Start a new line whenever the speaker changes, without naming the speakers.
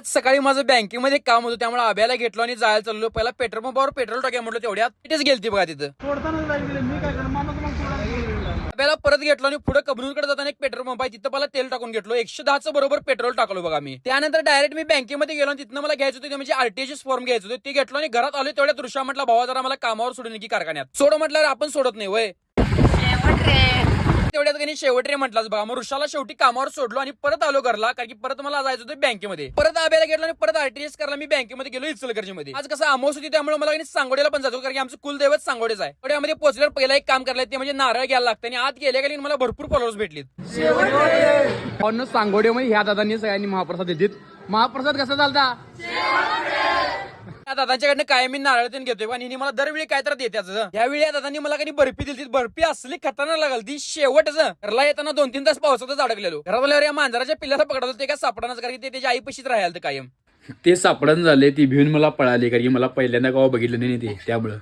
सकाळी माझं बँकेमध्ये काम होतं त्यामुळे आब्याला घेतलो आणि जायला चाललो. पहिला पेट्रोल पंपावर पेट्रोल टाक्या म्हटलं तेवढ्यात तिथेच गेलती बघा तिथं. आब्याला परत घेतलो आणि पुढे कबनूरकडे जाताना एक पेट्रोल पंप आहे तिथं मला तेल टाकून घेतलो. 110चं बरोबर पेट्रोल टाकलो बघा मी. त्यानंतर डायरेक्ट मी बँकेमध्ये गेलो आणि तिथं मला घ्यायचं होतं म्हणजे आरटीआयचे फॉर्म घ्यायचं होतं. ते घेतलो आणि घरात आलो तेवढ्या दृश्या म्हटलं भावा जरा मला कामावर सोडून की कारखान्यात सोड म्हटलं आपण सोडत नाही वय तेवढ्यात काही शेवट रे म्हटलं बघा. मग ऋषाला शेवटी कामावर सोडलो आणि परत आलो घरला कारण की परत मला जायचं होतं बँकेमध्ये. परत आब्याला घेतलो आणि परत आरटीएस करायला मी बँकेमध्ये गेलो इचलकरंजीमध्ये. आज कसं अमावस होती त्यामुळे मला सांगोड्याला पण जातो कारण की आमचं कुलदैवत सांगोडेच आहे. त्यामध्ये पोहोचल्यावर पहिला एक काम करायला ते म्हणजे नारळ घ्यायला लागतं आणि आत गेल्या गेली मला भरपूर फॉलोअर्स भेटलीत. सांगोड्यामध्ये ह्या दादांनी सगळ्यांनी महाप्रसाद देतात. महाप्रसाद कसा चालता या दादांच्याकडनं काय मी नारळ त्यांनी घेतोय पण हिने मला दरवेळी काय तर देत्याचं. यावेळी या दादांनी मला काही बर्फी दिली. बर्फी असली खतरनाक लागल ती शेवटच. घरला येताना 2-3 तास पावसातच अडकलेलो. घरात या मांजराच्या पिल्ल्याला पकडत होते का सापडणार कारण की ते त्याच्या आईपाशीच राहायला कायम.
ते सापडण झाले ती भिऊन मला पळाली कारण की मला पहिल्यांदा गाव बघितलं नाही ते त्यामुळं